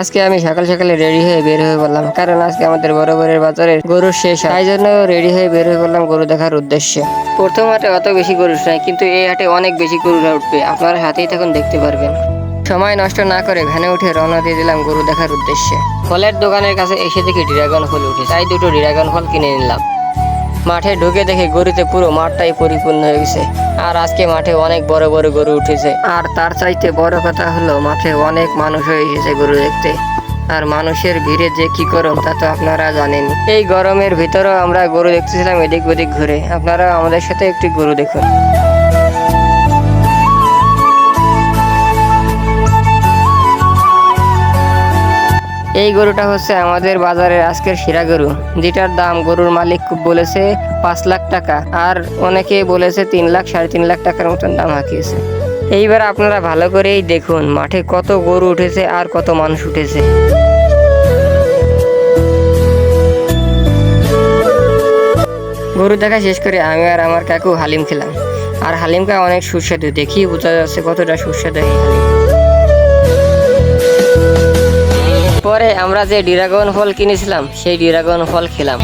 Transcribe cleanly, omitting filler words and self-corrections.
আজকে আমি সকাল সকালে রেডি হয়ে বের হয়ে পড়লাম, কারণ আজকে আমাদের বরাবরের বাজারে গরুর শেষ হয়। তাই জন্য রেডি হয়ে বের হয়ে পড়লাম গরু দেখার উদ্দেশ্যে। প্রথম হাটে অত বেশি গরু নাই, কিন্তু এই হাটে অনেক বেশি গরুরা উঠবে। আপনারা হাতেই তখন দেখতে পারবেন। সময় নষ্ট না করে ভ্যানে উঠে রওনা দিয়ে দিলাম গরু দেখার উদ্দেশ্যে। ফলের দোকানের কাছে এসে দেখি ড্রাগন ফল উঠে, তাই দুটো ড্রাগন ফল কিনে নিলাম। মাঠে ঢুকে দেখে গরুতে পুরো মাঠটাই পরিপূর্ণ হয়ে গেছে। আর আজকে মাঠে অনেক বড় বড় গরু উঠেছে। আর তার চাইতে বড় কথা হলো মাঠে অনেক মানুষ হয়ে এসেছে গরু দেখতে। আর মানুষের ভিড়ে যে কি গরম তা তো আপনারা জানেন। এই গরমের ভিতরেও আমরা গরু দেখতেছিলাম এদিক ওদিক ঘুরে। আপনারা আমাদের সাথে একটি গরু দেখুন। এই গরুটা হচ্ছে আমাদের বাজারের আজকের সেরা গরু, যেটার দাম গরুর মালিক বলেছে 5 লাখ টাকা, আর অনেকে বলেছে 3 লাখ 3.5 লাখ টাকার মতন দাম হাঁকিয়েছে। এইবার আপনারা ভালো করেই দেখুন মাঠে কত গরু উঠেছে আর কত মানুষ উঠেছে। গরু দেখা শেষ করে আমি আর আমার কাকু হালিম খেলাম। আর হালিমটা অনেক সুস্বাদু, দেখি বোঝা যাচ্ছে কতটা সুস্বাদু এই হালিম। পরে আমরা যে ড্রাগন ফল কিনেছিলাম সেই ড্রাগন ফল খেলাম।